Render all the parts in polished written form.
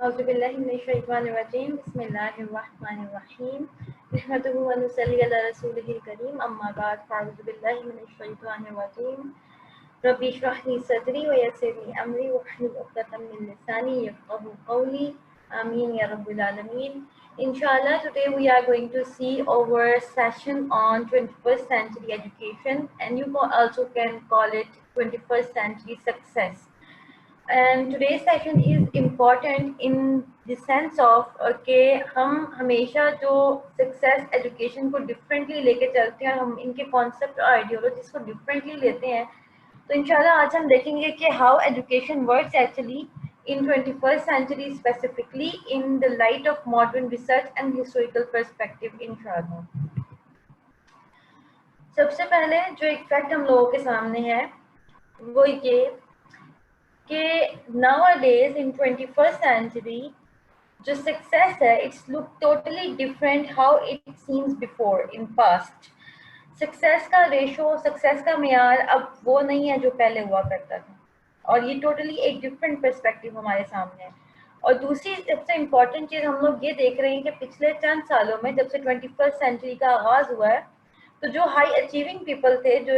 أعوذ بالله من الشيطان الرجيم بسم الله الرحمن الرحيم نحمده ونصلي على رسوله الكريم أما بعد فأعوذ بالله من الشيطان الرجيم ربي اشرح لي صدري ويسر لي أمري واحلل عقدة من لساني يفقهوا قولي آمين يا رب العالمين. Inshallah, today we are going to see our session on 21st century education, and you also can call it 21st century success. And today's session is important in the sense of کہ ہم ہمیشہ جو success education کو differently لے کے چلتے ہیں، ہم ان کے کانسیپٹ اور آئیڈیولوجیز کو ڈفرینٹلی لیتے ہیں. تو انشاءاللہ آج ہم دیکھیں گے کہ how education works actually in 21st century, specifically in the light of modern research and historical perspective انشاءاللہ. سب سے پہلے جو ایک فیکٹ ہم لوگوں کے سامنے ہے وہ یہ کہ nowadays in 21st century جو سکسیس ہے it's look totally different how it seems before in past. Success کا ریشو، سکسیس کا معیار اب وہ نہیں ہے جو پہلے ہوا کرتا تھا، اور یہ ٹوٹلی ایک ڈفرینٹ پرسپیکٹیو ہمارے سامنے ہے. اور دوسری سب سے امپورٹنٹ چیز ہم لوگ یہ دیکھ رہے ہیں کہ پچھلے چند سالوں میں جب سے 21st سینچری کا آغاز ہوا ہے تو جو ہائی اچیونگ پیپل تھے، جو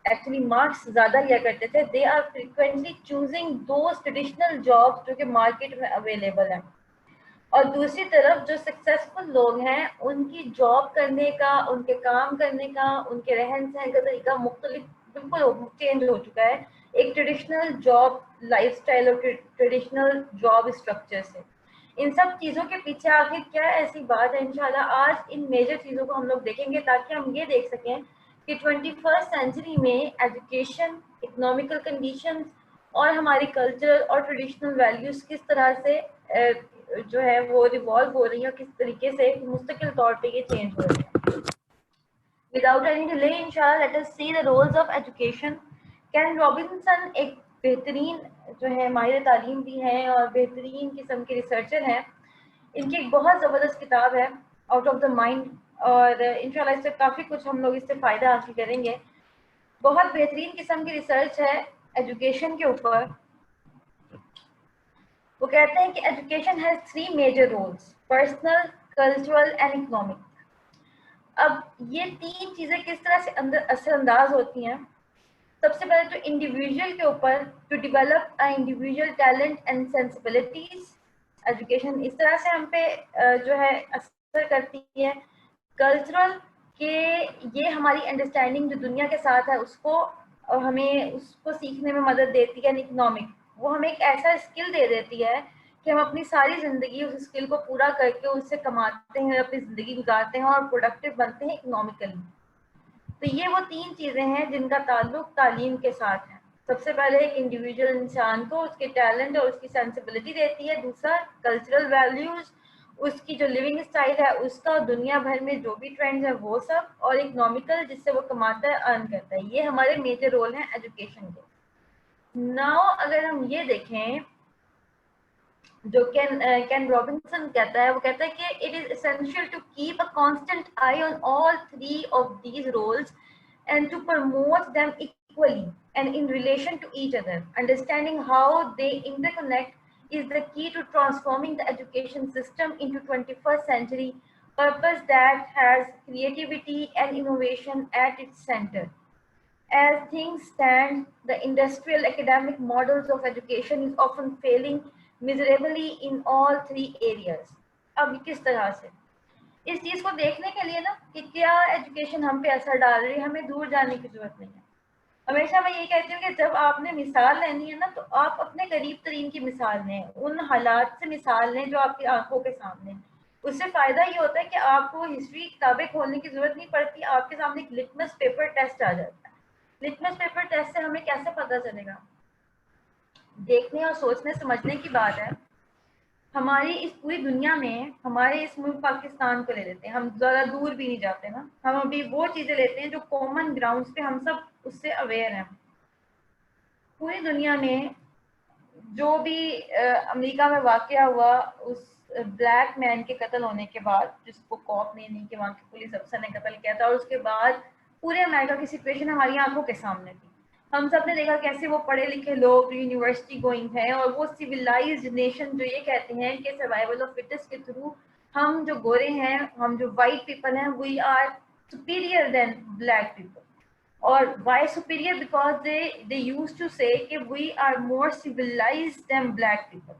ایکچولی مارکس زیادہ لیا کرتے تھے، they are frequently choosing those traditional jobs جو کہ مارکیٹ میں اویلیبل ہیں. اور دوسری طرف جو سکسیسفل لوگ ہیں ان کی جاب کرنے کا، ان کے کام کرنے کا، ان کے رہن سہن کا طریقہ مختلف بالکل چینج ہو چکا ہے ایک ٹریڈیشنل جاب لائف اسٹائل اور ٹریڈیشنل جاب اسٹرکچر سے. ان سب چیزوں کے پیچھے آخر کیا ایسی بات ہے، انشاءاللہ آج ان میجر چیزوں کو ہم لوگ دیکھیں گے تاکہ ہم یہ دیکھ سکیں کہ 21st سینچری میں ایجوکیشن، اکنامیکل کنڈیشنز اور ہماری کلچر اور ٹریڈیشنل ویلیوز کس طرح سے جو ہے وہ ریوالو ہو رہی ہے اور کس طریقے سے مستقل طور پہ یہ چینج ہو رہی ہے. Without any delay, inshallah, let us see the roles of education. Can Robinson ایک بہترین جو ہے ماہر تعلیم بھی ہیں اور بہترین قسم کے ریسرچر ہیں. ان کی ایک بہت زبردست کتاب ہے آؤٹ آف دا مائنڈ، اور انشاءاللہ اس سے کافی کچھ ہم لوگ اس سے فائدہ حاصل کریں گے. بہت بہترین قسم کی ریسرچ ہے ایجوکیشن کے اوپر. وہ کہتے ہیں کہ education has 3 major roles: personal, cultural and economic. اب یہ 3 چیزیں کس طرح سے اثر انداز ہوتی ہیں؟ سب سے پہلے تو انڈیویجول کے اوپر، to develop individual talent and sensibilities. Education اس طرح سے ہم پہ جو ہے اثر کرتی ہے. کلچرل، کہ یہ ہماری انڈرسٹینڈنگ جو دنیا کے ساتھ ہے اس کو ہمیں اس کو سیکھنے میں مدد دیتی ہے. اکنامک، وہ ہمیں ایک ایسا اسکل دے دیتی ہے کہ ہم اپنی ساری زندگی اس اسکل کو پورا کر کے اس سے کماتے ہیں، اپنی زندگی گزارتے ہیں اور پروڈکٹیو بنتے ہیں اکنامیکلی. تو یہ وہ 3 چیزیں ہیں جن کا تعلق تعلیم کے ساتھ ہے. سب سے پہلے ایک انڈیویجول انسان کو اس کے ٹیلنٹ اور اس کی سینسبلٹی دیتی ہے. دوسرا کلچرل ویلیوز، اس کی جو لیونگ اسٹائل ہے اس کا، دنیا بھر میں جو بھی ٹرینڈز ہیں وہ سب، اور اکنامیکل جس سے وہ کماتا ہے، ارن کرتا ہے. یہ ہمارے میجر رول ہیں ایجوکیشن کے. ناؤ اگر ہم یہ دیکھیں جو کین رابنسن کہتا ہے، وہ کہتا ہے کہ it is essential to keep a constant eye on all 3 of these roles and to promote them equally and in relation to each other. Understanding how they interconnect is the key to transforming the education system into 21st century purpose that has creativity and innovation at its center. As things stand, the industrial academic models of education is often failing miserably in all 3 areas. اب کس طرح سے اس چیز کو دیکھنے کے لیے نا کہ کیا ایجوکیشن ہم پہ اثر ڈال رہی ہے، ہمیں دور جانے کی ضرورت نہیں ہے. ہمیشہ میں یہ کہتی ہوں کہ جب آپ نے مثال لینی ہے نا تو آپ اپنے قریب ترین کی مثال لیں، ان حالات سے مثال لیں جو آپ کی آنکھوں کے سامنے ہیں. اس سے فائدہ یہ ہوتا ہے کہ آپ کو ہسٹری کتابیں کھولنے کی ضرورت نہیں پڑتی، آپ کے سامنے ایک لٹمس پیپر ٹیسٹ آ جاتا ہے. لٹمس پیپر ٹیسٹ سے ہمیں کیسے پتہ چلے گا؟ دیکھنے اور سوچنے سمجھنے کی بات ہے. ہماری اس پوری دنیا میں ہمارے اس ملک پاکستان کو لے لیتے ہیں، ہم زیادہ دور بھی نہیں جاتے نا، ہم ابھی وہ چیزیں لیتے ہیں جو کامن گراؤنڈز پہ ہم سب اس سے اویئر ہیں. پوری دنیا میں جو بھی امریکہ میں واقعہ ہوا اس بلیک مین کے قتل ہونے کے بعد، جس کو کوپ نہیں کہ وہاں کی پولیس افسر نے قتل کیا تھا، اور اس کے بعد پورے امریکہ کی سچویشن ہماری آنکھوں کے سامنے تھی. ہم سب نے دیکھا کیسے وہ پڑھے لکھے لوگ یونیورسٹی گوئنگ ہیں اور وہ سویلائزڈ نیشن جو یہ کہتے ہیں کہ سروائیول آف فٹسٹ کے تھرو ہم جو گورے ہیں, ہم جو وائٹ پیپل ہیں, we are superior than black people. اور why superior? Because they used to say کہ we are more civilized than black people.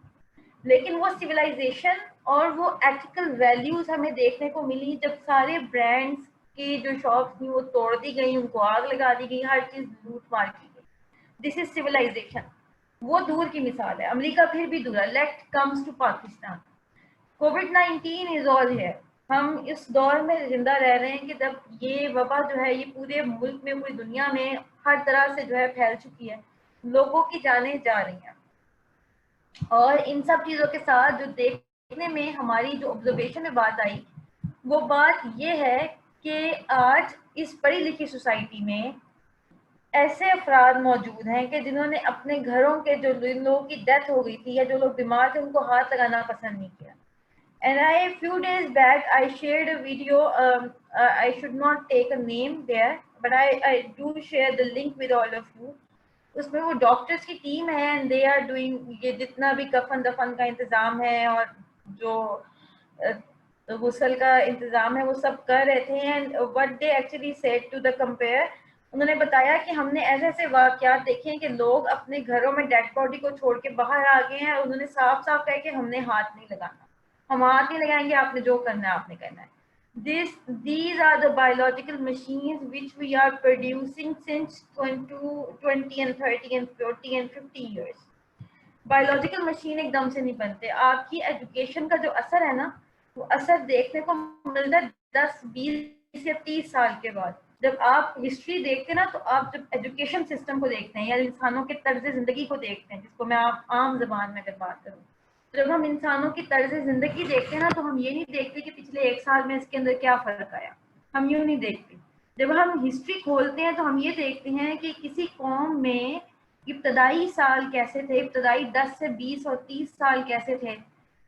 لیکن وہ civilization اور وہ ethical values ہمیں دیکھنے کو ملی جب سارے برانڈس کی جو شاپس تھیں وہ توڑ دی گئی, ان کو آگ لگا دی گئی, ہر چیز لوٹ مار کی گئی. دس از civilization. وہ دور کی مثال ہے. امریکہ پھر بھی دور ہے. Let comes to Pakistan. COVID-19 is all here. ہم اس دور میں زندہ رہ رہے ہیں کہ جب یہ وبا جو ہے یہ پورے ملک میں, پوری دنیا میں ہر طرح سے جو ہے پھیل چکی ہے, لوگوں کی جانیں جا رہی ہیں. اور ان سب چیزوں کے ساتھ جو دیکھنے میں ہماری جو آبزرویشن میں بات آئی, وہ بات یہ ہے کہ آج اس پڑھی لکھی سوسائٹی میں ایسے افراد موجود ہیں کہ جنہوں نے اپنے گھروں کے جو لوگوں کی ڈیتھ ہو گئی تھی یا جو لوگ بیمار تھے ان کو ہاتھ لگانا پسند نہیں کیا. And few days back I shared a video. I should not take a name there, but I do share the link with all of you. اس میں وہ ڈاکٹرس کی ٹیم ہے and they are doing یہ جتنا بھی کفن دفن کا انتظام ہے اور جو غسل کا انتظام ہے وہ سب کر رہے تھے. and what they actually said to the compare, انہوں نے بتایا کہ ہم نے ایسے ایسے واقعات دیکھے ہیں کہ لوگ اپنے گھروں میں ڈیڈ باڈی کو چھوڑ کے باہر آ گئے ہیں. انہوں نے صاف صاف کہا کہ ہم نے ہاتھ نہیں لگانا, ہم ہاتھ نہیں لگائیں گے, آپ نے جو کرنا ہے آپ نے کرنا ہے. These are the biological machines which we are producing since 20 and 30 and 40 and 50 years. Biological machine ایک دم سے نہیں بنتے. آپ کی ایجوکیشن کا جو اثر ہے نا, وہ اثر دیکھنے کو ملتا ہے 10, 20 یا 30 سال کے بعد. جب آپ ہسٹری دیکھتے ہیں نا, تو آپ جب ایجوکیشن سسٹم کو دیکھتے ہیں یا انسانوں کے طرز زندگی کو دیکھتے ہیں, جس کو میں آپ عام زبان میں اگر بات کروں, جب ہم انسانوں کی طرز زندگی دیکھتے ہیں نا, تو ہم یہ نہیں دیکھتے کہ پچھلے 1 سال میں اس کے اندر کیا فرق آیا. ہم یوں نہیں دیکھتے. جب ہم ہسٹری کھولتے ہیں تو ہم یہ دیکھتے ہیں کہ کسی قوم میں ابتدائی سال کیسے تھے, ابتدائی 10 سے 20 اور 30 سال کیسے تھے.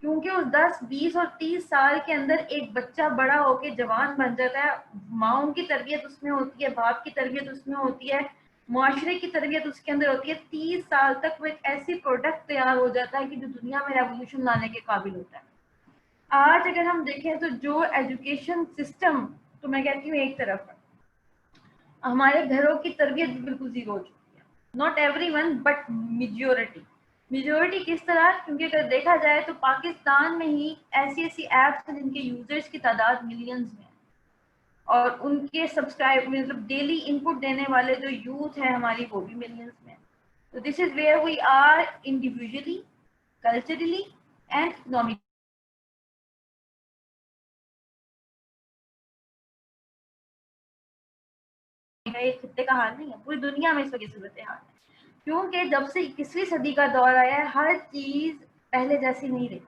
کیونکہ اس 10, 20 اور 30 سال کے اندر ایک بچہ بڑا ہو کے جوان بن جاتا ہے. ماؤں کی تربیت اس میں ہوتی ہے, باپ کی تربیت اس میں ہوتی ہے, معاشرے کی تربیت اس کے اندر ہوتی ہے. 30 سال تک وہ ایک ایسی پروڈکٹ تیار ہو جاتا ہے کہ جو دنیا میں ریولیوشن لانے کے قابل ہوتا ہے. آج اگر ہم دیکھیں تو جو ایجوکیشن سسٹم, تو میں کہتی ہوں ایک طرف ہمارے گھروں کی تربیت بالکل زیرو ہو چکی ہے. Not every one but majority کس طرح؟ کیونکہ اگر دیکھا جائے تو پاکستان میں ہی ایسی ایسی ایپس ہیں جن کے یوزرز کی تعداد ملینز میں, اور ان کے سبسکرائب مطلب ڈیلی ان پٹ دینے والے جو یوتھ ہیں ہماری, وہ بھی ملینز میں. تو this is where we are individually, culturally and economically. ایک خطے کا حال نہیں ہے, پوری دنیا میں اس وقت صورت حال ہے. کیونکہ جب سے 21ویں صدی کا دور آیا ہے, ہر چیز پہلے جیسی نہیں رہی,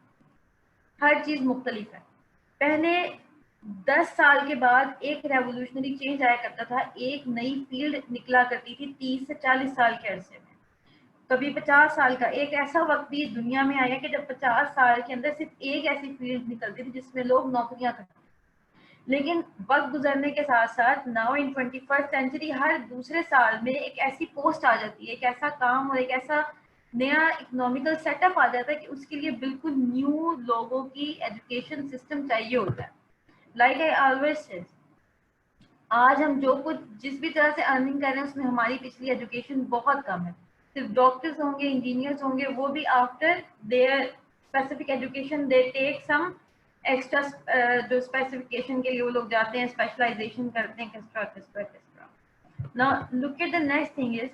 ہر چیز مختلف ہے. پہلے 10 سال کے بعد ایک ریولیوشنری چینج آیا کرتا تھا, ایک نئی فیلڈ نکلا کرتی تھی 30 سے 40 سال کے عرصے میں. کبھی 50 سال کا ایک ایسا وقت بھی دنیا میں آیا کہ جب 50 سال کے اندر صرف ایک ایسی فیلڈ نکلتی تھی جس میں لوگ نوکریاں کرتے. لیکن وقت گزرنے کے ساتھ ساتھ ناؤ ان 21st سینچری ہر دوسرے سال میں ایک ایسی پوسٹ آ جاتی ہے, ایک ایسا کام اور ایک ایسا نیا اکنامیکل سیٹ اپ آ جاتا ہے کہ اس کے لیے بالکل نیو لوگوں کی ایجوکیشن سسٹم چاہیے ہوتا ہے. لائک آئی آلویز سیز, آج ہم جو کچھ جس بھی طرح سے ارننگ کر رہے ہیں اس میں ہماری پچھلی ایجوکیشن بہت کم ہے. صرف ڈاکٹرز ہوں گے, انجینئرز ہوں گے, وہ بھی after their specific education they take some extra, جو اسپیسیفکیشن کے لیے وہ لوگ جاتے ہیں, اسپیشلائزیشن کرتے ہیں, extra. Now look at the next thing is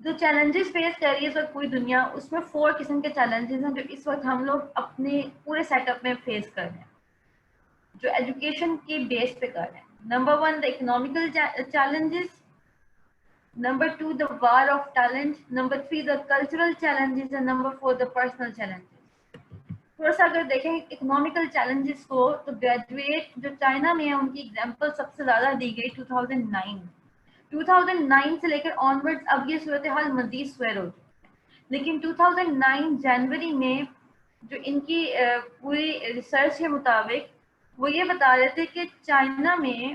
جو چیلنجز فیس کر رہی ہے اس وقت پوری دنیا, اس میں 4 قسم کے چیلنجز ہیں جو اس وقت ہم لوگ اپنے پورے سیٹ اپ میں فیس کر رہے ہیں, جو ایجوکیشن کے بیس پہ کر رہے ہیں. نمبر 1 the economical challenges, number 2 the war of talent, number 3 the cultural challenges, and number 4 the personal challenges. تھوڑا سا اگر دیکھیں اکنامیکل چیلنجز کو, تو گریجویٹ جو چائنا میں ہیں ان کی ایگزامپل سب سے زیادہ دی گئی 2009 سے لے کر آنورڈ. اب یہ صورتحال مزید سویر ہو چکی ہے, لیکن 2009 جنوری میں جو ان کی پوری ریسرچ کے مطابق وہ یہ بتا رہے تھے کہ چائنا میں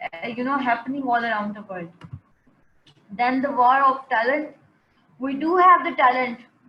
happening all around the world. Then the war of talent. We do have the talent,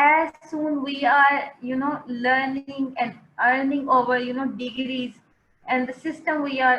as soon we are learning and earning over degrees and the system we are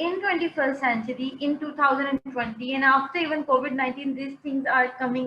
in 21st century, in 2020 and after even COVID-19, these things are coming,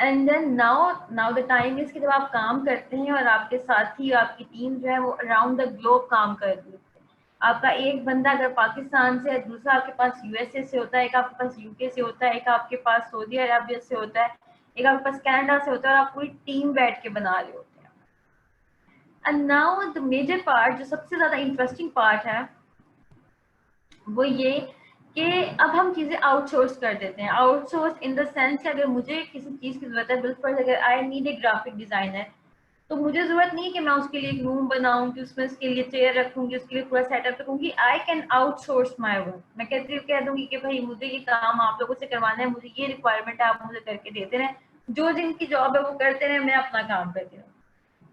and then now the time is کہ جب آپ کام کرتے ہیں اور آپ کے ساتھی آپ کی ٹیم جو ہے وہ اراؤنڈ دا گلوب کام کر رہی ہے. آپ کا ایک بندہ اگر پاکستان سے ہے, دوسرا آپ کے پاس یو ایس اے سے ہوتا ہے, ایک آپ کے پاس یو کے سے ہوتا ہے, ایک آپ کے پاس سعودی عربیہ سے ہوتا ہے, ایک آپ کے پاس کینیڈا سے ہوتا ہے, اور آپ پوری ٹیم بیٹھ کے بنا رہے ہوتے ہیں. And now the major part, جو سب سے زیادہ انٹرسٹنگ پارٹ ہے, وہ یہ کہ اب ہم چیزیں آؤٹ سورس کر دیتے ہیں. Out source in the sense کہ اگر مجھے کسی چیز کی ضرورت ہے, بالفرض اگر I need a graphic designer, تو مجھے ضرورت نہیں کہ میں اس کے لیے ایک روم بناؤں گی, اس میں اس کے لیے چیئر رکھوں گی, اس کے لیے پورا سیٹ اپ رکھوں گی. I can out source my work. میں کہہ دوں گی کہ بھائی مجھے یہ کام آپ لوگوں سے کروانا ہے, مجھے یہ ریکوائرمنٹ ہے, آپ مجھے کر کے دیتے رہیں, جو جن کی جاب ہے وہ کرتے رہیں, میں اپنا کام کرتی رہوں.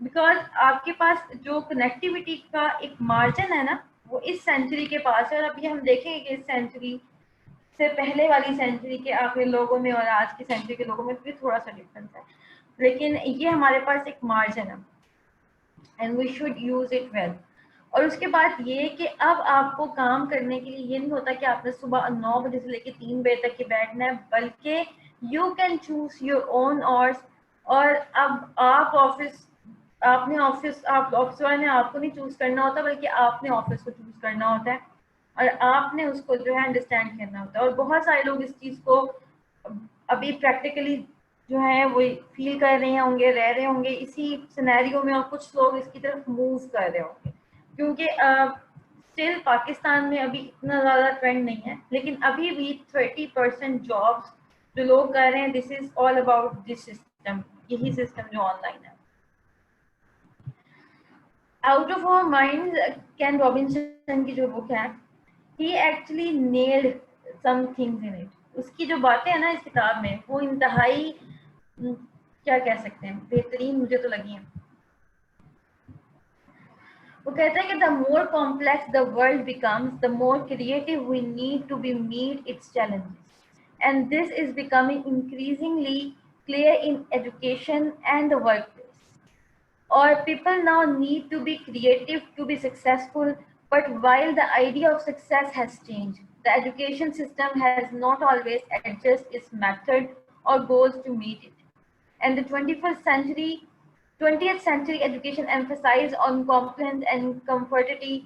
بیکاز آپ کے پاس جو کنیکٹیوٹی کا ایک مارجن ہے نا, وہ اس سینچری کے پاس ہے. اور ابھی ہم دیکھیں گے کہ اس سینچری سے پہلے والی سینچری کے آخری لوگوں میں اور آج کی سینچری کے لوگوں میں بھی تھوڑا سا ڈفرنس ہے, لیکن یہ ہمارے پاس ایک مارجن ہے and we should use it well. اور اس کے بعد یہ کہ اب آپ کو کام کرنے کے لیے یہ نہیں ہوتا کہ آپ نے صبح 9 بجے سے لے کے 3 بجے تک کے بیٹھنا ہے, بلکہ you can choose your own hours. اور اب آپ آفس والے نے آپ کو نہیں چوز کرنا ہوتا, بلکہ آپ نے آفس کو چوز کرنا ہوتا ہے, اور آپ نے اس کو جو ہے انڈرسٹینڈ کرنا ہوتا ہے. اور بہت سارے لوگ اس چیز کو ابھی پریکٹیکلی جو ہے وہ فیل کر رہے ہوں گے, رہ رہے ہوں گے اسی سینیریو میں, اور کچھ لوگ اس کی طرف موو کر رہے ہوں گے, کیونکہ اسٹل پاکستان میں ابھی اتنا زیادہ ٹرینڈ نہیں ہے, لیکن ابھی بھی 30% جابس جو لوگ کر رہے ہیں, this is all about this system, یہی سسٹم جو آن لائن ہے. Out of our mind, Ken Robinson کی جو بک ہے, he actually nailed some things in it. اس کی جو باتیں ہیں نا اس کتاب میں, وہ انتہائی کیا کہہ سکتے ہیں, بہترین مجھے تو لگی ہیں. وہ کہتے ہیں کہ the more complex the world becomes, the more creative we need to be meet its challenges. And this is becoming increasingly clear in education and the workplace. Or people now need to be creative to be successful, but while the idea of success has changed, the education system has not always adjusted its method or goals to meet it. And the 20th century education emphasized on competence and comfortability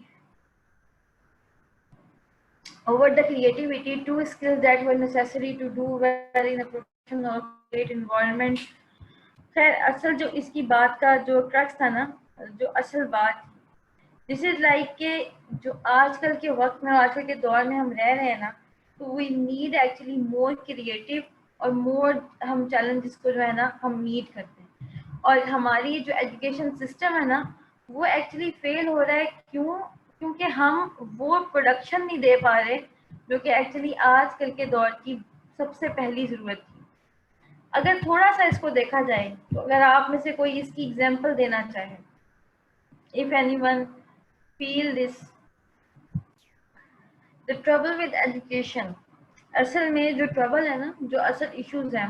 over the creativity, two skills that were necessary to do well in a professional or great environment. خیر اصل جو اس کی بات کا جو crux تھا نا, جو اصل بات, دس از لائک کہ جو آج کل کے وقت میں, آج کل کے دور میں ہم رہ رہے ہیں نا, تو we need actually more creative, اور مور ہم چیلنجز کو جو ہے نا ہم میٹ کرتے ہیں. اور ہماری جو ایجوکیشن سسٹم ہے نا, وہ ایکچولی فیل ہو رہا ہے. کیونکہ ہم وہ پروڈکشن نہیں دے پا رہے جو کہ ایکچولی آج کل کے دور کی سب سے پہلی ضرورت تھی. اگر تھوڑا سا اس کو دیکھا جائے, تو اگر آپ میں سے کوئی اس کی ایگزامپل دینا چاہے, if anyone feel this, the trouble with education, اصل میں جو ٹربل ہے نا, جو اصل ایشوز ہیں,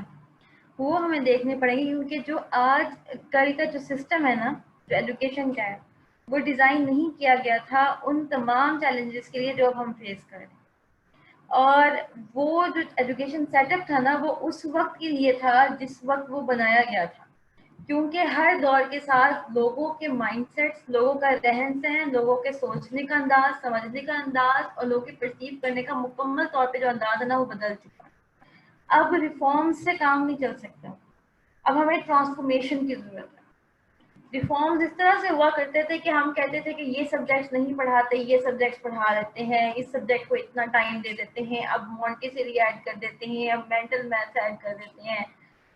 وہ ہمیں دیکھنے پڑیں گے. کیونکہ جو آج کل کا جو سسٹم ہے نا, جو ایجوکیشن کا ہے, وہ ڈیزائن نہیں کیا گیا تھا ان تمام چیلنجز کے لیے جو اب ہم فیس کر رہے ہیں. اور وہ جو ایجوکیشن سیٹ اپ تھا نا, وہ اس وقت کے لیے تھا جس وقت وہ بنایا گیا تھا. کیونکہ ہر دور کے ساتھ لوگوں کے مائنڈ سیٹس, لوگوں کا رہن سہن, لوگوں کے سوچنے کا انداز, سمجھنے کا انداز, اور لوگوں کے پرسیو کرنے کا مکمل طور پہ جو انداز ہے نا, وہ بدل چکا ہے. اب ریفارمز سے کام نہیں چل سکتا, اب ہمیں ٹرانسفارمیشن کی ضرورت ہے. ریفارمز اس طرح سے ہوا کرتے تھے کہ ہم کہتے تھے کہ یہ سبجیکٹس نہیں پڑھاتے, یہ سبجیکٹس پڑھا لیتے ہیں, اس سبجیکٹ کو اتنا ٹائم دے دیتے ہیں, اب مونٹیسری ایڈ کر دیتے ہیں, اب مینٹل میتھس ایڈ کر دیتے ہیں,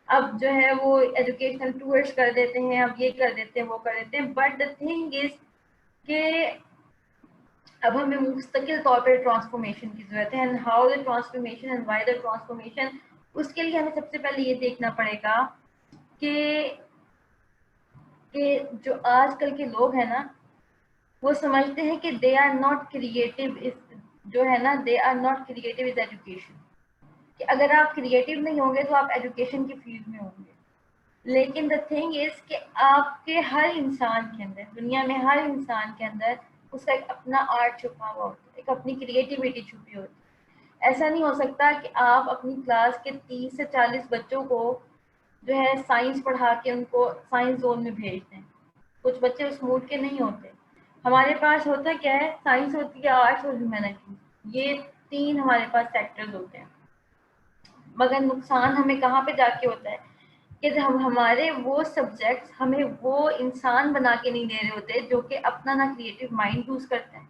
اب جو ہے وہ ایجوکیشنل ٹورس کر دیتے ہیں, اب یہ کر دیتے ہیں, وہ کر دیتے ہیں. بٹ دا تھنگ از کہ اب ہمیں مستقل طور پہ ٹرانسفارمیشن کی ضرورت ہے. And how the transformation and why the transformation, اس کے لیے ہمیں سب سے پہلے یہ دیکھنا پڑے گا کہ جو آج کل کے لوگ ہیں نا, وہ سمجھتے ہیں کہ دے آر ناٹ کریٹو, جو ہے نا they are not creative as education, کہ اگر آپ کریٹو نہیں ہوں گے تو آپ ایجوکیشن کی فیلڈ میں ہوں گے. لیکن دا تھنگ از کہ آپ کے ہر انسان کے اندر, دنیا میں ہر انسان کے اندر اس کا ایک اپنا آرٹ چھپا ہوا ہوتا ہے, ایک اپنی کریٹیوٹی چھپی ہوتی ہے. ایسا نہیں ہو سکتا کہ آپ اپنی کلاس کے 30 سے 40 بچوں کو جو ہے سائنس پڑھا کے ان کو سائنس زون میں بھیجتے ہیں. کچھ بچے اس موڈ کے نہیں ہوتے. ہمارے پاس ہوتا کیا ہے, سائنس ہوتی ہے, آرٹس اور ہیومینٹیز, یہ 3 ہمارے پاس سیکٹرز ہوتے ہیں. مگر نقصان ہمیں کہاں پہ جا کے ہوتا ہے کہ جب ہمارے وہ سبجیکٹس ہمیں وہ انسان بنا کے نہیں دے رہے ہوتے جو کہ اپنا نہ کریٹو مائنڈ یوز کرتے ہیں,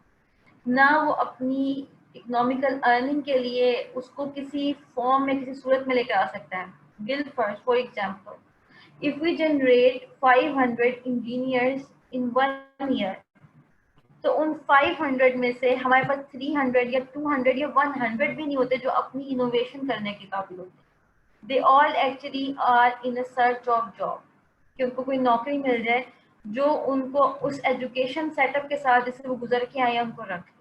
نہ وہ اپنی اکنامیکل ارننگ کے لیے اس کو کسی فارم میں کسی صورت میں لے کر آ سکتا ہے. بل first for example, if we generate 500 engineers in 1 year, تو ان 500 میں سے ہمارے پاس 300 یا 200 یا 100 بھی نہیں ہوتے جو اپنی انوویشن کرنے کے قابل ہوتے. They all actually are in a search of job, کہ ان کو کوئی نوکری مل جائے جو ان کو اس ایجوکیشن سیٹ اپ کے ساتھ جس سے وہ گزر کے آئے ان کو رکھے.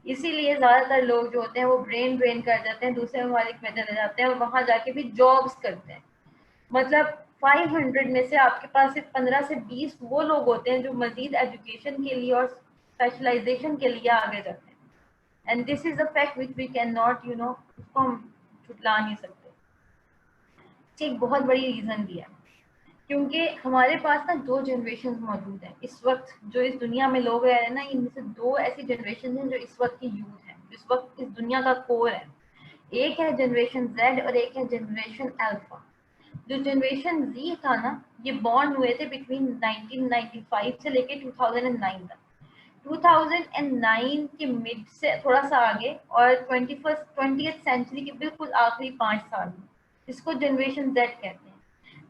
اسی لیے زیادہ تر لوگ جو ہوتے ہیں وہ برین ڈرین کر جاتے ہیں, دوسرے ممالک میں چلے جاتے ہیں اور وہاں جا کے بھی جابس کرتے ہیں. مطلب 500 میں سے آپ کے پاس صرف 15 سے 20 وہ لوگ ہوتے ہیں جو مزید ایجوکیشن کے لیے اور اسپیشلائزیشن کے لیے آگے جاتے ہیں. And this is a fact which we cannot اس کو ہم جھٹلا نہیں سکتے. ایک بہت بڑی ریزن بھی ہے کیونکہ ہمارے پاس نا 2 جنریشن موجود ہیں اس وقت جو اس دنیا میں لوگ رہ رہے ہیں نا, ان میں سے 2 ایسی جنریشن ہیں جو اس وقت کی یوتھ ہیں, جو اس وقت اس دنیا کا کور ہے. ایک ہے جنریشن زیڈ اور ایک ہے جنریشن الفا. جو جنریشن زی تھا نا, یہ بورن ہوئے تھے بٹوین 1995 سے لے کے 2009 تک. 2009 کے مڈ سے تھوڑا سا آگے اور 20th سینچری کے بالکل آخری 5 سال میں, جس کو جنریشن زیڈ کہتے ہیں.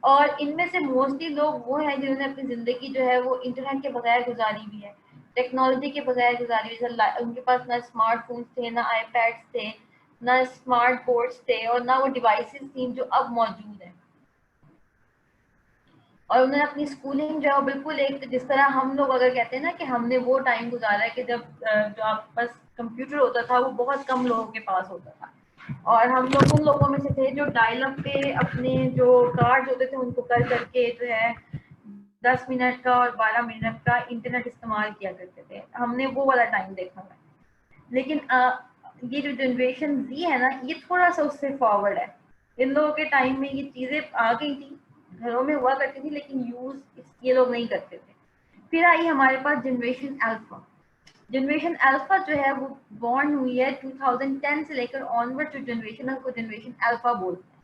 اور ان میں سے موسٹلی لوگ وہ ہیں جنہوں نے اپنی زندگی جو ہے وہ انٹرنیٹ کے بغیر گزاری بھی ہے, ٹیکنالوجی کے بغیر گزاری ہوئی ہے. ان کے پاس نہ اسمارٹ فونس تھے, نہ آئی پیڈس تھے, نہ اسمارٹ بورڈس تھے, اور نہ وہ ڈیوائسز تھیں جو اب موجود ہیں. اور انہوں نے اپنی اسکولنگ جو ہے بالکل ایک جس طرح ہم لوگ اگر کہتے ہیں نا کہ ہم نے وہ ٹائم گزارا ہے کہ جب جو آپ کے پاس کمپیوٹر ہوتا تھا وہ بہت کم لوگوں کے پاس ہوتا تھا, اور ہم لوگ ان لوگوں میں سے تھے جو ڈائل اپ پہ اپنے جو کارڈ ہوتے تھے ان کو کر کے جو ہے 10 منٹ کا اور 12 منٹ کا انٹرنیٹ استعمال کیا کرتے تھے. ہم نے وہ والا ٹائم دیکھا ہے. لیکن یہ جو جنریشن زی ہے نا, یہ تھوڑا سا اس سے فارورڈ ہے. ان لوگوں کے ٹائم میں یہ چیزیں آ گئی تھی, گھروں میں ہوا کرتی تھی, لیکن یوز یہ لوگ نہیں کرتے تھے. پھر آئی ہمارے پاس جنریشن الفا. جنریشن الفا جو ہے وہ بورن ہوئی ہے 2010 سے لے کر آنورڈ. جو جنریشن ہے اس کو جنریشن الفا بولتے ہیں,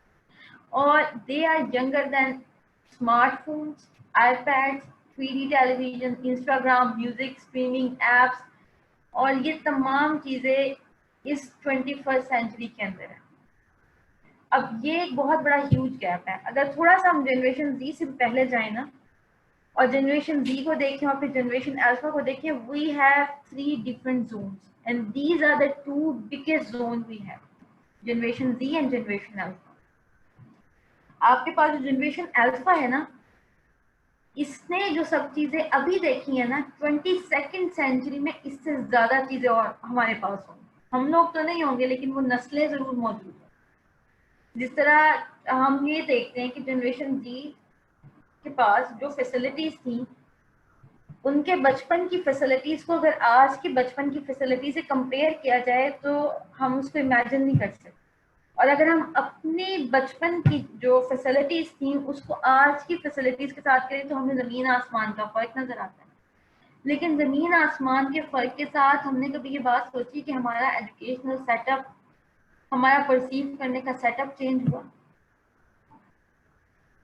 اور they are younger than smart phones, iPads, 3D television, Instagram, music streaming apps, اور یہ تمام چیزیں اس 21st سینچری کے اندر ہیں. اب یہ ایک بہت بڑا ہیوج گیپ ہے. اگر تھوڑا سا ہم جنریشن زی سے پہلے جائیں نا اور جنریشن زی کو دیکھیں اور پھر جنریشن الفا کو دیکھیں, we have 3 different zones and these are the 2 biggest zones we have, generation Z and generation alpha. آپ کے پاس جو جنریشن الفا ہے نا, اس نے جو سب چیزیں ابھی دیکھی ہیں نا 22nd سینچری میں اس سے زیادہ چیزیں اور ہمارے پاس ہوں. ہم لوگ تو نہیں ہوں گے لیکن وہ نسلیں ضرور موجود ہیں. جس طرح ہم یہ دیکھتے ہیں کہ جنریشن زی کے پاس جو فیسلٹیز تھیں, ان کے بچپن کی فیسلٹیز کو اگر آج کی بچپن کی فیسلٹی سے کمپیئر کیا جائے تو ہم اس کو امیجن نہیں کر سکتے. اور اگر ہم اپنی بچپن کی جو فیسلٹیز تھیں اس کو آج کی فیسلٹیز کے ساتھ کریں تو ہمیں زمین آسمان کا فرق نظر آتا ہے. لیکن زمین آسمان کے فرق کے ساتھ ہم نے کبھی یہ بات سوچی کہ ہمارا ایجوکیشنل سیٹ اپ, ہمارا پرسیو کرنے کا سیٹ اپ چینج ہوا.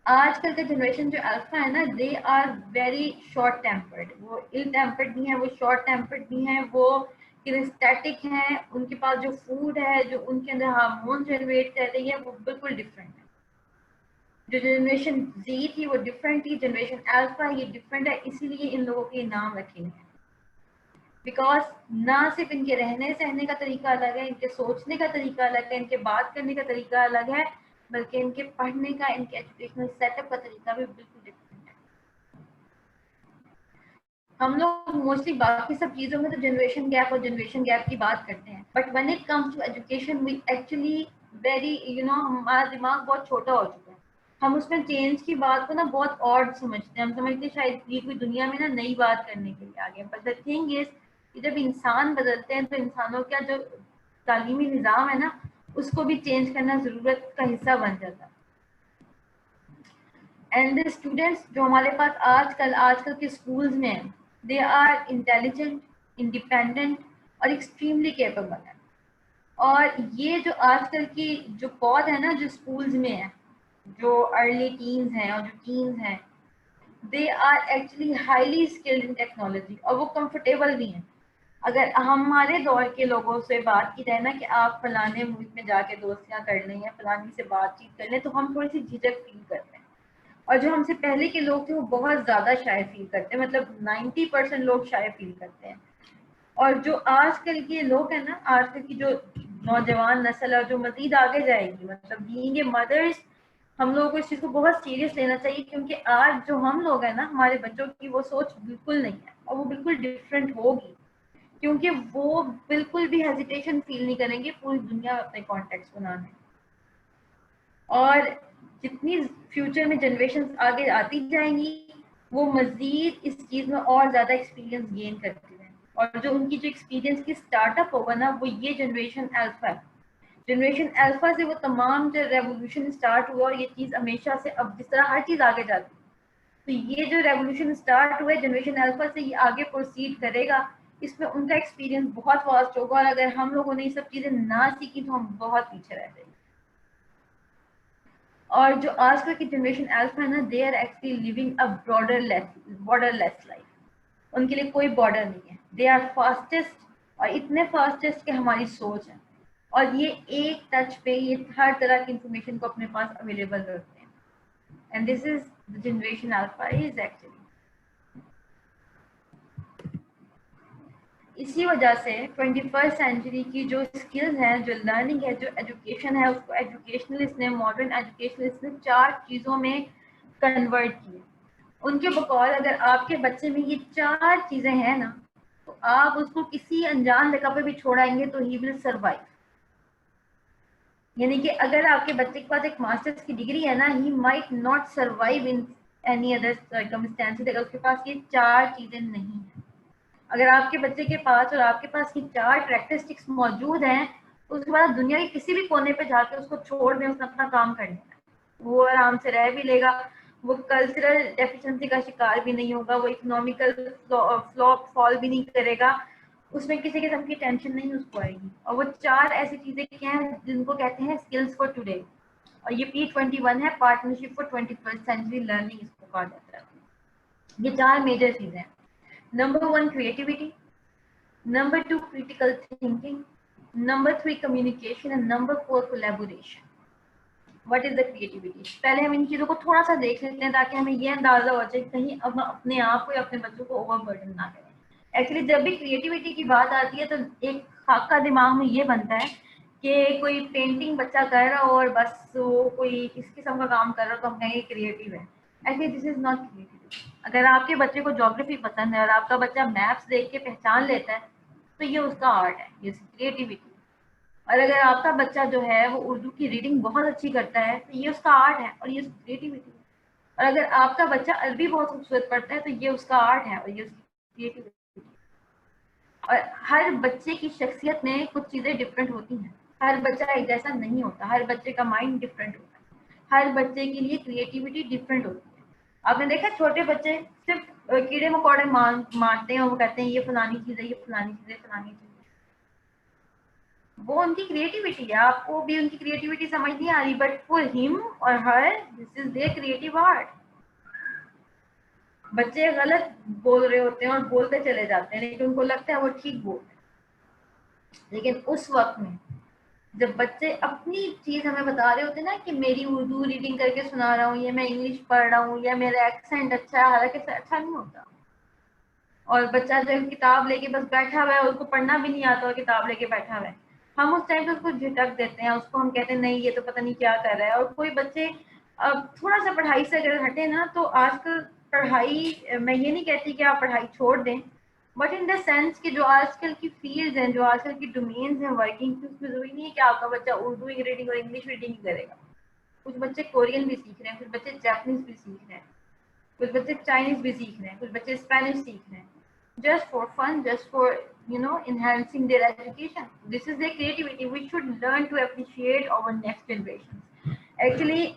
آج کل کا جنریشن جو الفا ہے نا, they are very short tempered. وہ ال ٹیمپرڈ بھی ہیں, وہ شارٹ ٹیمپرڈ بھی ہیں, وہ کنیسٹیٹک ہیں. ان کے پاس جو فوڈ ہے, جو ان کے اندر ہارمون جنریٹ کر رہی ہے, وہ بالکل ڈفرینٹ ہے. جو جنریشن زی تھی وہ ڈفرینٹ تھی, جنریشن الفا یہ ڈفرینٹ ہے. اسی لیے ان لوگوں کے نام رکھے ہیں, بیکاز نہ صرف ان کے رہنے سہنے کا طریقہ الگ ہے, ان کے سوچنے کا طریقہ الگ ہے, ان کے بات کرنے کا طریقہ الگ ہے, بلکہ ان کے پڑھنے کا, ان کے ایجوکیشنل سیٹ اپ کا طریقہ بھی بالکل ڈفرینٹ ہے. ہم لوگ موسٹلی باقی سب چیزوں میں تو جنریشن گیپ اور جنریشن گیپ کی بات کرتے ہیں, but when it comes to education we actually very ہمارا دماغ بہت چھوٹا ہو چکا ہے. ہم اس میں چینج کی بات کو نا بہت آڈ سمجھتے ہیں. ہم سمجھتے ہیں شاید یہ کوئی دنیا میں نا نئی بات کرنے کے لیے آ گیا. بٹ دا تھنگ از کہ جب انسان بدلتے ہیں تو انسانوں کا جو تعلیمی نظام ہے نا اس کو بھی چینج کرنا ضرورت کا حصہ بن جاتا ہے. اینڈ دا اسٹوڈینٹس جو ہمارے پاس آج کل کے اسکولز میں ہیں, دے آر انٹیلیجنٹ, انڈیپینڈنٹ اور ایکسٹریملی کیپیبل ہیں. اور یہ جو آج کل کی جو پود ہے نا جو اسکولز میں ہے, جو ارلی ٹینز ہیں اور جو ٹینز ہیں, they are actually highly skilled in technology, اور وہ کمفرٹیبل بھی ہیں. اگر ہمارے دور کے لوگوں سے بات کی جائے نا کہ آپ فلانے ملک میں جا کے دوستیاں کر لیں یا فلانی سے بات چیت کر لیں, تو ہم تھوڑی سی جھجک فیل کرتے ہیں. اور جو ہم سے پہلے کے لوگ تھے وہ بہت زیادہ شائع فیل کرتے ہیں, مطلب 90% لوگ شائع فیل کرتے ہیں. اور جو آج کل کے لوگ ہیں نا, آج کل کی جو نوجوان نسل ہے جو مزید آگے جائے گی, مطلب بینگ اے مدرس, ہم لوگوں کو اس چیز کو بہت سیریس لینا چاہیے, کیونکہ آج جو ہم لوگ ہیں نا, ہمارے بچوں کی وہ سوچ بالکل نہیں ہے, اور وہ بالکل ڈفرینٹ ہوگی, کیونکہ وہ بالکل بھی ہیزیٹیشن فیل نہیں کریں گے پوری دنیا میں اپنے کانٹیکٹس بنانے. اور جتنی فیوچر میں جنریشن آگے آتی جائیں گی, وہ مزید اس چیز میں اور زیادہ ایکسپیرینس گین کرتی ہیں. اور جو ان کی جو ایکسپیرینس کی اسٹارٹ اپ ہوگا نا, وہ یہ جنریشن الفا ہے. جنریشن الفا سے وہ تمام جو ریولیوشن اسٹارٹ ہوا, اور یہ چیز ہمیشہ سے, اب جس طرح ہر چیز آگے جاتی ہے, تو یہ جو ریولیوشن اسٹارٹ ہوا ہے جنریشن الفا سے, یہ آگے پروسیڈ کرے گا. اس میں ان کا ایکسپیرینس بہت واسٹ ہوگا, اور اگر ہم لوگوں نے یہ سب چیزیں نہ سیکھی تو ہم بہت پیچھے رہ جائیں گے. اور جو آج کل کی جنریشن الفا ہے نا, they are actually living a borderless life. ان کے لیے کوئی بارڈر نہیں ہے. دے آر فاسٹسٹ, اور اتنے فاسٹسٹ کہ ہماری سوچ ہے, اور یہ ایک ٹچ پہ یہ ہر طرح کی انفارمیشن کو اپنے پاس اویلیبل رکھتے ہیں. And this is the generation alpha is actually. اسی وجہ سے 21st سینچری کی جو اسکلز ہیں, جو لرننگ ہے, جو ایجوکیشن ہے, اس کو ایجوکیشنلسٹ نے, ماڈرن ایجوکیشنلسٹ نے 4 چیزوں میں کنورٹ کیے. ان کے بقول اگر آپ کے بچے میں یہ 4 چیزیں ہیں نا, تو آپ اس کو کسی انجان جگہ پہ بھی چھوڑائیں گے تو ہی ول سروائیو. یعنی کہ اگر آپ کے بچے کے پاس ایک ماسٹرز کی ڈگری ہے نا, he might not survive in any other circumstances اگر اس کے پاس یہ 4 چیزیں نہیں ہیں. اگر آپ کے بچے کے پاس اور آپ کے پاس یہ 4 کریکٹرسٹکس موجود ہیں, تو اس کے بعد دنیا کے کسی بھی کونے پہ جا کے اس کو چھوڑ دیں, اس نے اپنا کام کر لینا, وہ آرام سے رہ بھی لے گا, وہ کلچرل ڈیفیشنسی کا شکار بھی نہیں ہوگا, وہ اکنامیکل فال بھی نہیں کرے گا, اس میں کسی قسم کی ٹینشن نہیں اس کو آئے گی. اور وہ 4 ایسی چیزیں کیا ہیں جن کو کہتے ہیں اسکلز فار ٹوڈے, اور یہ P21 ہے, partnership for 21st century learning اس کو کہا جاتا ہے. یہ 4 میجر چیزیں ہیں. نمبر 1 کریٹیوٹی, نمبر 2 critical thinking, نمبر 3 communication, and نمبر 4 collaboration. What is the creativity? پہلے ہم ان چیزوں کو تھوڑا سا دیکھ لیتے ہیں تاکہ ہمیں یہ اندازہ ہو جائے کہیں اب اپنے آپ کو یا اپنے بچوں کو اوور برڈن نہ کریں. ایکچولی جب بھی کریٹیوٹی کی بات آتی ہے تو ایک خاکہ دماغ میں یہ بنتا ہے کہ کوئی پینٹنگ بچہ کر رہا ہو اور بس وہ کوئی اس قسم کا کام کر رہا ہو تو ہم کہیں گے کریٹیو ہے. Actually this is not creativity. اگر آپ کے بچے کو جیوگرافی پسند ہے اور آپ کا بچہ میپس دیکھ کے پہچان لیتا ہے تو یہ اس کا آرٹ ہے, یہ کریٹیوٹی. اور اگر آپ کا بچہ جو ہے وہ اردو کی ریڈنگ بہت اچھی کرتا ہے تو یہ اس کا آرٹ ہے اور یہ اس کی کریٹیوٹی. اور اگر آپ کا بچہ عربی بہت خوبصورت پڑھتا ہے تو یہ اس کا آرٹ ہے اور یہ اس کی کریٹیوٹی. اور ہر بچے کی شخصیت میں کچھ چیزیں ڈفرینٹ ہوتی ہیں. ہر بچہ ایک جیسا نہیں ہوتا, ہر بچے کا مائنڈ ڈفرینٹ ہوتا ہے, ہر بچے کے لیے کریٹیوٹی ڈفرینٹ ہوتی ہے. آپ نے دیکھا چھوٹے بچے صرف کیڑے مکوڑے مارتے ہیں اور وہ کہتے ہیں یہ فلانی چیز ہے, یہ فلانی چیز ہے, فلانی چیز ہے. وہ ان کی کریٹیوٹی ہے, آپ کو بھی ان کی کریٹیوٹی سمجھ نہیں آ رہی, بٹ فور ہم اور ہر دس از دیئر کریٹیو آرٹ. بچے غلط بول رہے ہوتے ہیں اور بولتے چلے جاتے ہیں لیکن ان کو لگتا ہے وہ ٹھیک بول رہے ہیں. لیکن اس وقت میں جب بچے اپنی چیز ہمیں بتا رہے ہوتے ہیں نا کہ میری اردو ریڈنگ کر کے سنا رہا ہوں, یا میں انگلش پڑھ رہا ہوں, یا میرا ایکسینٹ اچھا ہے, حالانکہ اچھا نہیں ہوتا. اور بچہ جب کتاب لے کے بس بیٹھا ہوا ہے, اس کو پڑھنا بھی نہیں آتا اور کتاب لے کے بیٹھا ہوا ہے, ہم اس ٹائم پہ اس کو جھٹک دیتے ہیں, اس کو ہم کہتے ہیں نہیں یہ تو پتہ نہیں کیا کر رہا ہے. اور کوئی بچے تھوڑا سا پڑھائی سے اگر ہٹے نا, تو آج کل پڑھائی, میں یہ نہیں کہتی کہ آپ پڑھائی چھوڑ دیں, بٹ ان دا سینس کہ جو آج کل کی فیلڈز ہیں, جو آج کل کی ڈومینز ہیں ورکنگ کی, اس میں ضروری نہیں ہے کہ آپ کا بچہ اردو ریڈنگ اور انگلش ریڈنگ کرے گا. کچھ بچے کورین بھی سیکھ رہے ہیں, کچھ بچے جاپنیز بھی سیکھ رہے ہیں, کچھ بچے چائنیز بھی سیکھ رہے ہیں, کچھ بچے اسپینش سیکھ رہے ہیں, just for fun, just for enhancing their education. This is their creativity. We should learn to appreciate our next generations. Actually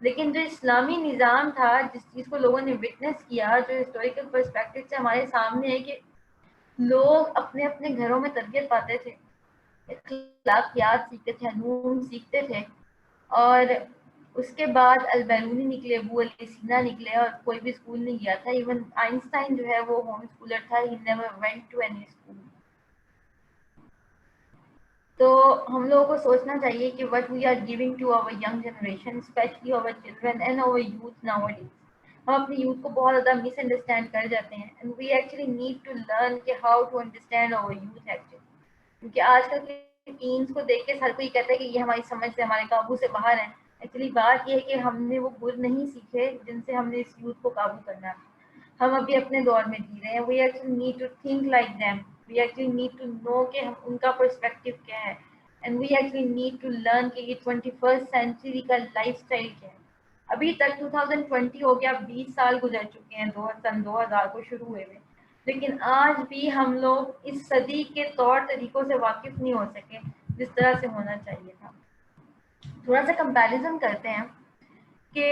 لیکن جو اسلامی نظام تھا، جس چیز کو لوگوں نے وٹنس کیا، جو ہسٹوریکل پرسپیکٹو سے ہمارے سامنے ہے کہ لوگ اپنے اپنے گھروں میں تربیت پاتے تھے، اخلاقیات سیکھتے تھے، علوم سیکھتے تھے، اور اس کے بعد البیرونی نکلے، ابو علی سینا نکلے، اور کوئی بھی اسکول نہیں گیا تھا. ایون آئنسٹائن جو ہے وہ ہوم اسکولر تھا. He never went to any school. تو ہم لوگوں کو سوچنا چاہیے کہ what we are giving to our young generation, specially our children and our youth nowadays. ہم اپنے یوتھ کو بہت زیادہ مس انڈرسٹینڈ کر جاتے ہیں، and we actually need to learn کہ how to understand our youth actually. کیونکہ آج کل کے ٹینس کو دیکھ کے ہر کوئی کہتا ہے کہ یہ ہماری سمجھ سے، ہمارے قابو سے باہر ہیں. ایکچولی بات یہ ہے کہ ہم نے وہ گر نہیں سیکھے جن سے ہم نے اس یوتھ کو قابو کرنا ہے. ہم ابھی اپنے دور میں جی رہے ہیں. We actually need to think like them. We actually need to know کہ ان کا پرسپیکٹو کیا ہے. And we actually need to learn کہ یہ 21st سینچری کا لائف اسٹائل کیا ہے. ابھی تک 2020 ہو گیا، 20 سال گزر چکے ہیں سن 2000 کو شروع ہوئے ہوئے، لیکن آج بھی ہم لوگ اس صدی کے طور طریقوں سے واقف نہیں ہو سکے جس طرح سے ہونا چاہیے تھا. تھوڑا سا کمپیریزن کرتے ہیں کہ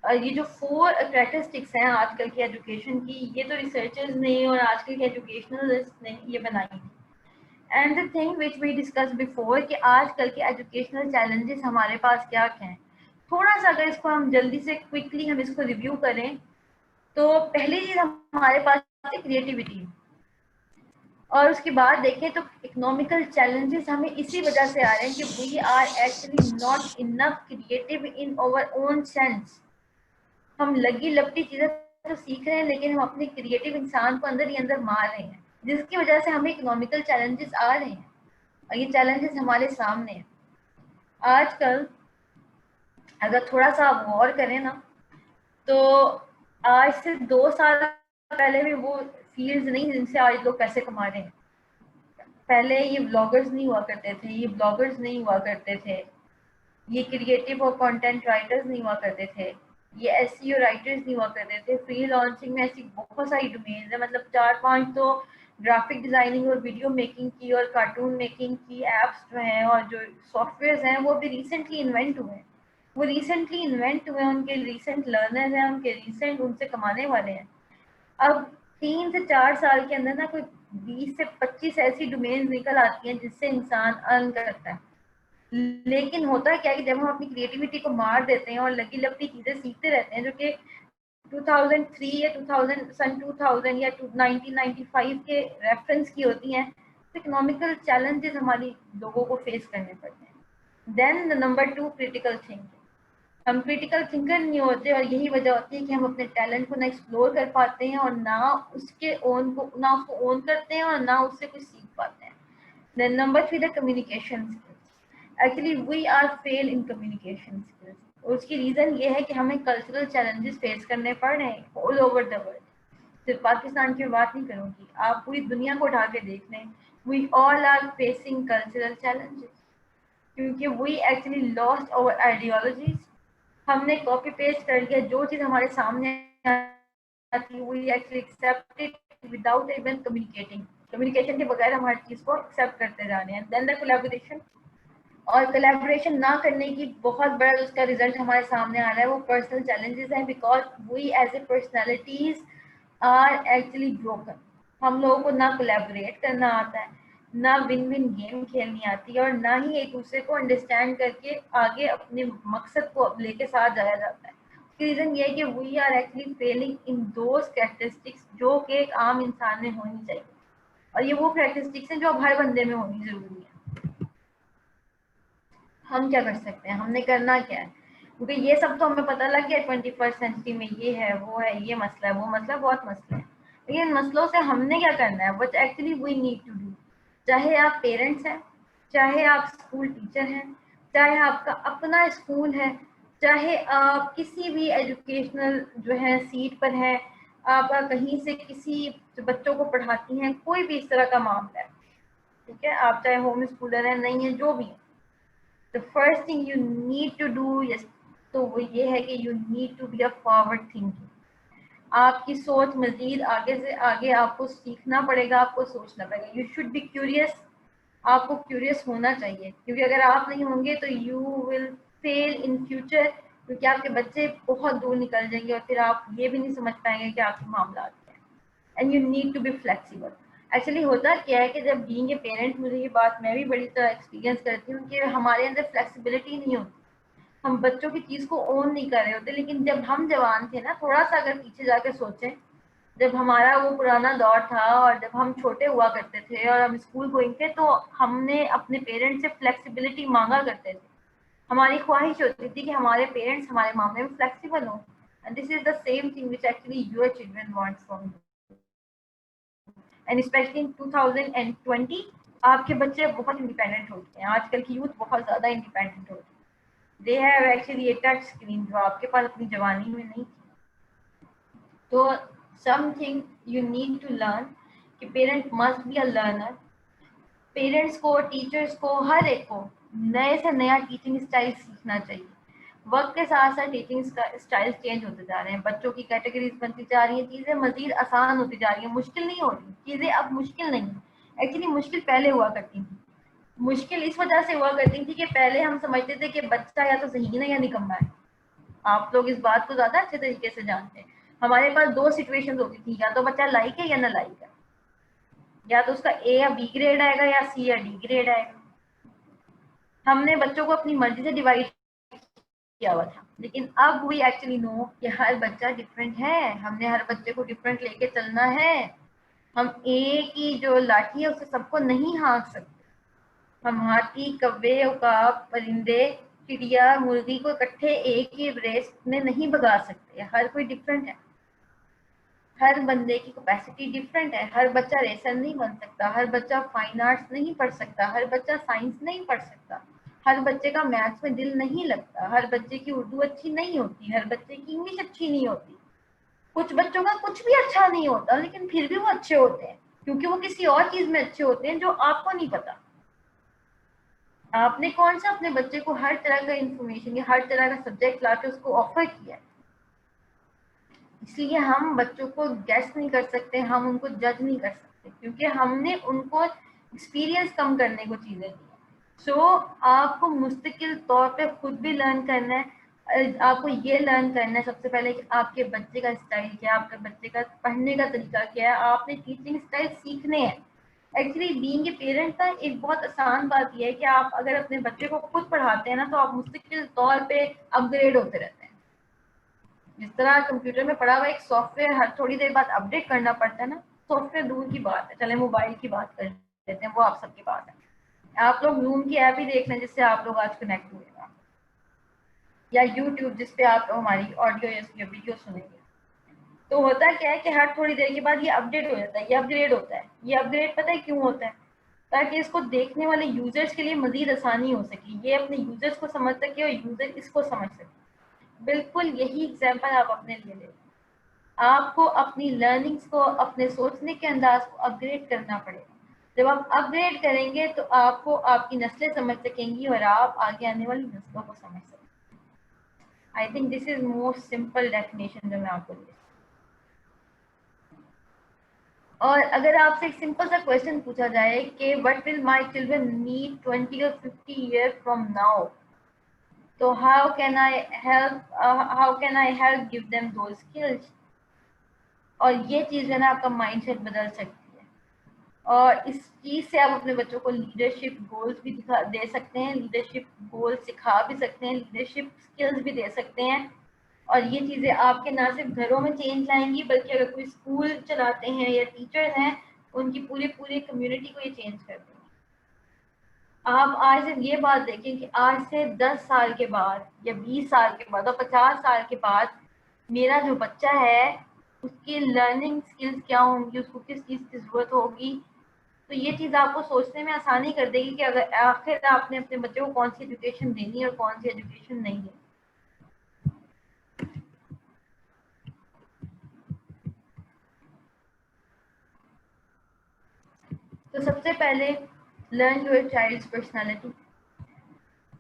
یہ جو 4 کریکٹرسٹکس ہیں آج کل کی ایجوکیشن کی، یہ تو ریسرچرز نے اور آج کل کے ایجوکیشنلسٹ نے یہ بنائی ہیں. And the thing which we discussed before کہ آج کل کے ایجوکیشنل چیلنجز ہمارے پاس کیا کیا ہیں. تھوڑا سا اگر اس کو ہم جلدی سے کوئکلی ہم اس کو ریویو کریں تو پہلی چیز ہمارے پاس ہے کریٹیوٹی. اور اس کے بعد دیکھیں تو اکنامیکل چیلنجز ہمیں اسی وجہ سے آ رہے ہیں کہ we are actually not enough creative in our own sense. ہم لگی لپٹی چیزیں تو سیکھ رہے ہیں لیکن ہم اپنے کریٹو انسان کو اندر ہی اندر مار رہے ہیں، جس کی وجہ سے ہمیں اکنامیکل چیلنجز آ رہے ہیں اور یہ چیلنجز ہمارے سامنے ہیں. آج کل اگر تھوڑا سا آپ غور کریں نا تو آج سے 2 سال پہلے بھی وہ فیلڈز نہیں جن سے آج لوگ پیسے کما رہے ہیں. پہلے یہ بلاگرز نہیں ہوا کرتے تھے، یہ بلاگرز نہیں ہوا کرتے تھے، یہ کریٹو اور کانٹینٹ رائٹرز نہیں ہوا کرتے تھے، یہ ایس سی او رائٹرز نہیں ہوا کرتے تھے. فری لانسنگ میں ایسی بہت ساری ڈومینز ہیں، مطلب 4-5 تو گرافک ڈیزائننگ اور ویڈیو میکنگ کی اور کارٹون میکنگ کی ایپس جو ہیں اور جو سافٹ ویئرز ہیں وہ بھی ریسنٹلی انوینٹ ہوئے ہیں. وہ ریسنٹلی انوینٹ ہوئے ہیں، ان کے ریسنٹ لرنرز ہیں، ان کے ریسنٹ ان سے کمانے والے ہیں. اب 3 سے 4 سال کے اندر نا کوئی 20 سے 25 ایسی ڈومینز نکل آتی ہیں جس سے انسان ارن کرتا ہے. لیکن ہوتا کیا ہے کہ جب ہم اپنی کریٹیوٹی کو مار دیتے ہیں اور لگی لپٹی چیزیں سیکھتے رہتے ہیں جو کہ 2003 یا 2000 یا 1995 کے ریفرنس کی ہوتی ہیں، تو اکنامیکل چیلنجز ہماری لوگوں کو فیس کرنے پڑتے ہیں. Then number 2 critical thinking. ہم کریٹیکل تھنکر نہیں ہوتے اور یہی وجہ ہوتی ہے کہ ہم اپنے ٹیلنٹ کو نہ ایکسپلور کر پاتے ہیں اور نہ اس کو اون کرتے ہیں اور نہ اس سے کچھ سیکھ پاتے ہیں. Then number 3 the communication skills. Actually we are fail in communication skills. اس کی ریزن یہ ہے کہ ہمیں کلچرل چیلنجز فیس کرنے پڑ رہے ہیں آل اوور دا ورلڈ. صرف پاکستان کی بات نہیں کروں گی، آپ پوری دنیا کو اٹھا کے دیکھ لیں. We all are facing cultural challenges کیونکہ we actually lost our ideologies. ہم نے کاپی پیسٹ کر لیا جو چیز ہمارے سامنے آتی، we actually accept it without even communicating. Communication کے بغیر ہم ہر چیز کو ایکسپٹ کرتے جا رہے ہیں. دین دا کولیبوریشن. اور کولیبوریشن نہ کرنے کی بہت بڑا اس کا ریزلٹ ہمارے سامنے آ رہا ہے وہ پرسنل چیلنجز ہیں، because we as a personalities are actually broken. ہم لوگوں کو نہ کولیبوریٹ کرنا آتا ہے، نہ ون ون گیم کھیلنی آتی ہے، اور نہ ہی ایک دوسرے کو انڈرسٹینڈ کر کے آگے اپنے مقصد کو لے کے ساتھ جایا جاتا ہے. اس کی ریزن یہ ہے کہ we are actually failing in those characteristics جو کہ ایک عام انسان میں ہونی چاہیے، اور یہ وہ کریکٹرسٹکس ہیں جو اب ہر بندے میں ہونی ضروری ہے. ہم کیا کر سکتے ہیں، ہم نے کرنا کیا ہے، کیونکہ یہ سب تو ہمیں پتہ لگ گیا 21st سینچری میں یہ ہے وہ ہے یہ مسئلہ ہے وہ مسئلہ، بہت مسئلہ ہے. لیکن ان مسئلوں سے ہم نے کیا کرنا ہے، what actually we need to do. چاہے آپ پیرنٹس ہیں، چاہے آپ اسکول ٹیچر ہیں، چاہے آپ کا اپنا اسکول ہے، چاہے آپ کسی بھی ایجوکیشنل جو ہے سیٹ پر ہیں، آپ کہیں سے کسی بچوں کو پڑھاتی ہیں، کوئی بھی اس طرح کا معاملہ ہے، ٹھیک ہے، آپ چاہے ہوم اسکولر ہیں نہیں ہیں جو بھی ہیں. The first thing you need to do is تو وہ یہ ہے کہ you need to be a forward thinking. آپ کی سوچ مزید آگے سے آگے آپ کو سیکھنا پڑے گا، آپ کو سوچنا پڑے گا. You should be curious. آپ کو کیوریس ہونا چاہیے کیونکہ اگر آپ نہیں ہوں گے تو you will fail in future کیونکہ آپ کے بچے بہت دور نکل جائیں گے اور پھر آپ یہ بھی نہیں سمجھ پائیں گے کہ آپ کے معاملات کیا ہیں. And you need to be flexible. Actually ہوتا کیا ہے کہ جب بینگ اے پیرنٹ, مجھے یہ بات میں بھی بڑی طرح ایکسپیرینس کرتی ہوں کہ ہمارے اندر فلیکسیبلٹی نہیں ہوتی, ہم بچوں کی چیز کو اون نہیں کر رہے ہوتے. لیکن جب ہم جوان تھے نا, تھوڑا سا اگر پیچھے جا کے سوچیں, جب ہمارا وہ پرانا دور تھا اور جب ہم چھوٹے ہوا کرتے تھے اور ہم اسکول گوئنگ تھے, تو ہم نے اپنے پیرنٹس سے فلیکسیبلٹی مانگا کرتے تھے. ہماری خواہش ہوتی تھی کہ ہمارے پیرنٹس ہمارے معاملے میں فلیکسیبل ہوں. And this is the same thing which actually your children want from you. And especially in 2020, آپ کے بچے بہت انڈیپینڈنٹ ہوتے ہیں. آج کل کی یوتھ بہت زیادہ انڈیپینڈنٹ ہوتی ہے. They have actually a touch screen جو آپ کے پاس اپنی جوانی میں نہیں تھی. تو something you need to learn کہ parent must be a learner. Parents کو, ٹیچرس کو, ہر ایک کو نئے سے نیا ٹیچنگ اسٹائل سیکھنا چاہیے. وقت کے ساتھ ساتھ ٹیچنگ اسٹائل چینج ہوتے جا رہے ہیں, بچوں کی کیٹیگریز بنتی جا رہی ہیں, چیزیں مزید آسان ہوتی جا رہی ہیں, مشکل نہیں ہو رہی چیزیں. اب مشکل نہیں, ایکچولی مشکل پہلے ہوا کرتی تھی. مشکل اس وجہ سے ہوا کرتی تھی کہ پہلے ہم سمجھتے تھے کہ بچہ یا تو ذہین ہے یا نکما ہے. آپ لوگ اس بات کو زیادہ اچھے طریقے سے جانتے ہیں. ہمارے پاس دو سچویشن ہوتی تھی, یا تو بچہ لائق ہے یا نہ لائق ہے, یا تو اس کا اے یا بی گریڈ آئے گا یا سی یا ڈی گریڈ آئے گا. ہم نے بچوں کو اپنی مرضی سے ڈیوائڈ کیا ہوا تھا. لیکن اب وی ایکچولی نو کہ ہر بچہ ڈفرینٹ ہے, ہم نے ہر بچے کو ڈفرینٹ لے کے چلنا ہے. ہم ایک ہی جو لاٹھی ہے اسے سب کو نہیں ہانک سکتے. ہم ہاتھی, کوے, عقاب, پرندے, چڑیا, مرغی کو اکٹھے ایک ہی ریس میں نہیں بھگا سکتے. ہر کوئی ڈفرینٹ ہے, ہر بندے کی کیپیسٹی ڈفرینٹ ہے. ہر بچہ ریسر نہیں بن سکتا, ہر بچہ فائن آرٹس نہیں پڑھ سکتا, ہر بچہ سائنس نہیں پڑھ سکتا, ہر بچے کا میتھس میں دل نہیں لگتا, ہر بچے کی اردو اچھی نہیں ہوتی, ہر بچے کی انگلش اچھی نہیں ہوتی. کچھ بچوں کا کچھ بھی اچھا نہیں ہوتا لیکن پھر بھی وہ اچھے ہوتے ہیں, کیونکہ وہ کسی اور چیز میں اچھے ہوتے ہیں جو آپ کو نہیں پتا. آپ نے کون سا اپنے بچے کو ہر طرح کا انفارمیشن یا ہر طرح کا سبجیکٹ لا کے اس کو آفر کیا ہے. اس لیے ہم بچوں کو گیس نہیں کر سکتے, ہم ان کو جج نہیں کر سکتے, کیونکہ ہم نے ان کو ایکسپیرئنس کم کرنے کو چیزیں دی. سو آپ کو مستقل طور پہ خود بھی لرن کرنا ہے. آپ کو یہ لرن کرنا ہے سب سے پہلے کہ آپ کے بچے کا اسٹائل کیا ہے, آپ کے بچے کا پڑھنے کا طریقہ کیا ہے. آپ نے ٹیچنگ اسٹائل سیکھنے ہیں. ایکچولی بینگ اے پیرنٹ کا ایک بہت آسان بات یہ ہے کہ آپ اگر اپنے بچے کو خود پڑھاتے ہیں نا, تو آپ مستقل طور پہ اپ گریڈ ہوتے رہتے ہیں. جس طرح کمپیوٹر میں پڑا ہوا ایک سافٹ ویئر ہر تھوڑی دیر بعد اپڈیٹ کرنا پڑتا ہے نا, سافٹ ویئر دور کی بات ہے, چلے موبائل کی بات کر لیتے ہیں, وہ آپ سب کی بات ہے. آپ لوگ زوم کی ایپ ہی دیکھ لیں جس سے آپ لوگ آج کنیکٹ ہوئے گا, یا یوٹیوب جس پہ آپ ہماری آڈیو یا ویڈیو سنیں گے. تو ہوتا کیا ہے کہ ہر تھوڑی دیر کے بعد یہ اپڈیٹ ہو جاتا ہے, یہ اپ گریڈ ہوتا ہے. یہ اپ گریڈ پتہ ہے کیوں ہوتا ہے؟ تاکہ اس کو دیکھنے والے یوزرس کے لیے مزید آسانی ہو سکے, یہ اپنے یوزرس کو سمجھ سکے اور یوزر اس کو سمجھ سکے. بالکل یہی ایگزامپل آپ اپنے لیے لیں. آپ کو اپنی لرننگس کو, اپنے سوچنے کے انداز کو اپ گریڈ کرنا پڑے گا. جب آپ اپ گریڈ کریں گے تو آپ کو آپ کی نسلیں سمجھ سکیں گی اور آپ آگے آنے والی نسلوں کو سمجھ سکیں گے. I think this is most simple definition جو میں آپ کو دی. اور اگر آپ سے ایک سمپل سا کوشچن پوچھا جائے کہ what will my children need 20 or 50 years from now, تو how can I help give them those skills. اور یہ چیز ہے نا آپ کا مائنڈ سیٹ بدل سکتی ہے. اور اس چیز سے آپ اپنے بچوں کو لیڈرشپ گولز بھی دے سکتے ہیں, لیڈرشپ گولز سکھا بھی سکتے ہیں, لیڈرشپ اسکلز بھی دے سکتے ہیں. اور یہ چیزیں آپ کے نہ صرف گھروں میں چینج لائیں گی, بلکہ اگر کوئی اسکول چلاتے ہیں یا ٹیچرز ہیں, ان کی پوری کمیونٹی کو یہ چینج کر دیں گے. آپ آج صرف یہ بات دیکھیں کہ آج سے 10 سال کے بعد یا 20 سال کے بعد اور 50 سال کے بعد میرا جو بچہ ہے اس کی لرننگ اسکلز کیا ہوں گی, اس کو کس چیز کی ضرورت ہوگی. تو یہ چیز آپ کو سوچنے میں آسانی کر دے گی کہ اگر آخر آپ نے اپنے بچے کو کون سی ایجوکیشن دینی ہے اور کون سی ایجوکیشن نہیں دینی. تو سب سے پہلے لرن یور چائلڈس پرسنالٹی.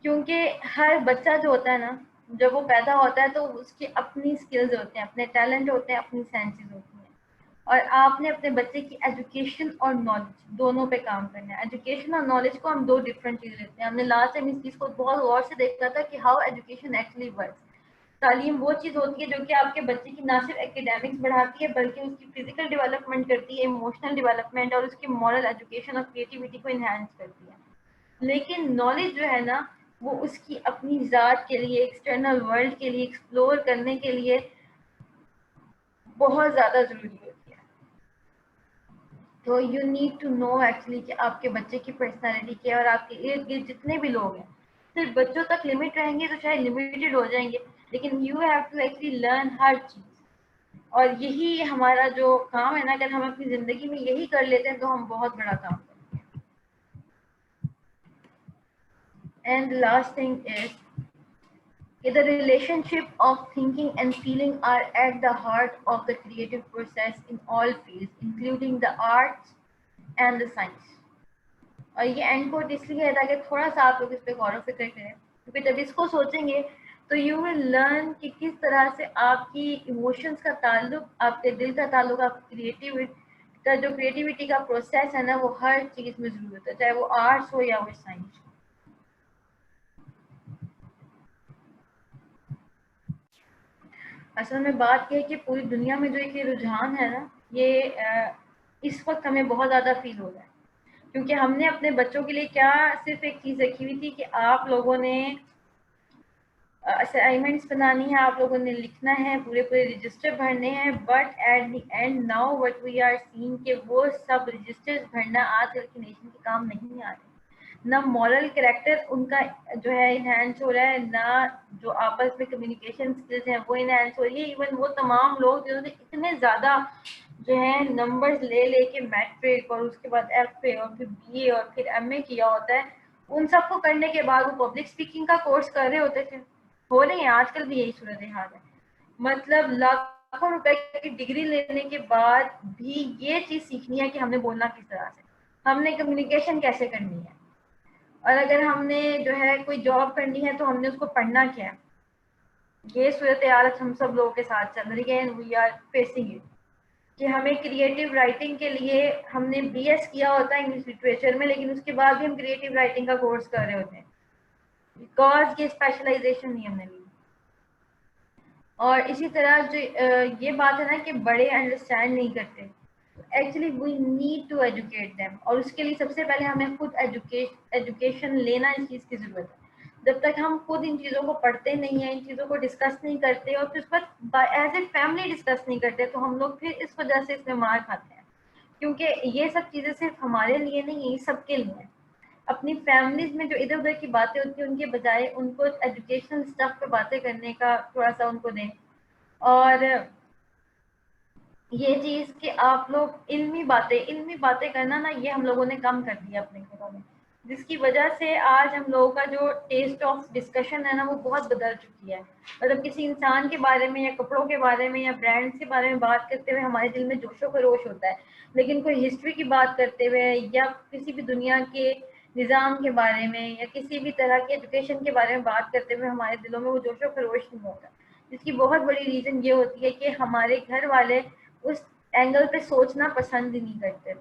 کیونکہ ہر بچہ جو ہوتا ہے نا, جب وہ پیدا ہوتا ہے تو اس کی اپنی اسکلز ہوتے ہیں, اپنے ٹیلنٹ ہوتے ہیں, اپنی سینسز ہوتی ہیں. اور آپ نے اپنے بچے کی ایجوکیشن اور نالج دونوں پہ کام کرنا ہے. ایجوکیشن اور نالج کو ہم دو ڈفرینٹ چیز لیتے ہیں. ہم نے لاسٹ ٹائم اس چیز کو بہت غور سے دیکھا تھا کہ ہاؤ ایجوکیشن ایکچولی ورکس. تعلیم وہ چیز ہوتی ہے جو کہ آپ کے بچے کی نہ صرف اکیڈیمکس بڑھاتی ہے بلکہ اس کی فزیکل ڈیولپمنٹ کرتی ہے, ایموشنل ڈیولپمنٹ اور اس کی مورل ایجوکیشن اور کریٹیوٹی کو انہینس کرتی ہے. لیکن نالج جو ہے نا وہ اس کی اپنی ذات کے لیے, ایکسٹرنل ورلڈ کے لیے ایکسپلور کرنے کے لیے بہت زیادہ ضروری ہوتی ہے. تو you need to know actually کہ آپ کے بچے کی پرسنالٹی کیا ہے, اور آپ کے ارد گرد جتنے بھی لوگ ہیں صرف بچوں تک لمٹ رہیں گے تو شاید لمیٹڈ ہو جائیں گے, لیکن you have to actually learn ہر چیز. اور یہی ہمارا جو کام ہے نا, اگر ہم اپنی زندگی میں یہی کر لیتے ہیں تو ہم بہت بڑا کام کرتے ہیں. And last thing is the relationship of thinking and feeling are at the heart of the creative process in all fields, including the arts and the science. اور یہ اینڈ کوٹ اس لیے ہے تاکہ تھوڑا سا آپ لوگ اس پہ غور و فکر کریں, کیونکہ جب اس کو سوچیں گے تو یو ول لرن کہ کس طرح سے آپ کی ایموشنس کا تعلق, آپ کے دل کا تعلق, آپ جو کریٹیوٹی کا پروسیس ہے نا وہ ہر چیز میں ضرورت ہے, چاہے وہ آرٹس ہو یا وہ سائنس. اصل میں بات یہ ہے کہ پوری دنیا میں جو ایک رجحان ہے نا, یہ اس وقت ہمیں بہت زیادہ فیل ہو رہا ہے, کیونکہ ہم نے اپنے بچوں کے لیے کیا صرف ایک چیز رکھی ہوئی تھی کہ آپ لوگوں نے اسائنمنٹس بنانی ہے, آپ لوگوں نے لکھنا ہے, پورے رجسٹر بھرنے ہیں, but at the end now what we are saying کہ وہ سب رجسٹر بھرنا آج کل کی نیشن کے کام نہیں آ رہے. نہ مورل کریکٹر ان کا جو ہے انہینس ہو رہا ہے, نہ جو آپس میں کمیونیکیشن اسکلز ہیں وہ انہینس ہو رہی ہے. ایون وہ تمام لوگ جنہوں نے اتنے زیادہ جو ہے نمبرز لے کے میٹرک اور اس کے بعد ایف اے اور پھر بی اے اور پھر ایم اے کیا ہوتا ہے, ان سب کو کرنے کے بعد وہ پبلک اسپیکنگ کا کورس کر رہے ہوتے تھے. ہو رہے ہیں آج کل بھی یہی صورت حال ہے. مطلب لاکھوں روپے کی ڈگری لینے کے بعد بھی یہ چیز سیکھنی ہے کہ ہم نے بولنا کس طرح سے, ہم نے کمیونیکیشن کیسے کرنی ہے, اور اگر ہم نے جو ہے کوئی جاب کرنی ہے تو ہم نے اس کو پڑھنا کیا ہے. یہ صورتحال ہم سب لوگوں کے ساتھ چل رہی ہے, and we are facing it. کہ ہمیں کریٹیو رائٹنگ کے لیے ہم نے بی ایس کیا ہوتا ہے انگلش لٹریچر میں, لیکن اس کے بعد بھی ہم کریٹیو رائٹنگ کا کورس کر رہے ہوتے ہیں بیکاز یہ اسپیشلائزیشن نہیں ہم نے لی. اور اسی طرح جو یہ بات ہے نا کہ بڑے انڈرسٹینڈ نہیں کرتے, actually we need to educate them, اور اس کے لیے سب سے پہلے ہمیں خود ایجوکیشن لینا اس چیز کی ضرورت ہے. جب تک ہم خود ان چیزوں کو پڑھتے نہیں ہیں, ان چیزوں کو ڈسکس نہیں کرتے, اور پھر اس وقت ایز اے فیملی ڈسکس نہیں کرتے, تو ہم لوگ پھر اس وجہ سے اس میں مار کھاتے ہیں. کیونکہ یہ سب چیزیں صرف ہمارے لیے نہیں, یہ سب کے لیے. اپنی فیملیز میں جو ادھر ادھر کی باتیں ہوتی ہیں ان کے بجائے ان کو ایجوکیشنل اسٹف پہ باتیں کرنے کا تھوڑا سا ان کو دیں. اور یہ چیز کہ آپ لوگ علمی باتیں کرنا نا, یہ ہم لوگوں نے کم کر دیا اپنے گھروں میں, جس کی وجہ سے آج ہم لوگوں کا جو ٹیسٹ آف ڈسکشن ہے نا وہ بہت بدل چکی ہے. مطلب کسی انسان کے بارے میں یا کپڑوں کے بارے میں یا برانڈس کے بارے میں بات کرتے ہوئے ہمارے دل میں جوش و خروش ہوتا ہے, لیکن کوئی ہسٹری کی بات کرتے ہوئے یا کسی بھی دنیا کے نظام کے بارے میں یا کسی بھی طرح کی ایجوکیشن کے بارے میں بات کرتے ہوئے ہمارے دلوں میں وہ جوش و خروش نہیں ہوتا. جس کی بہت بڑی ریزن یہ ہوتی ہے کہ ہمارے گھر والے اس اینگل پہ سوچنا پسند ہی نہیں کرتے.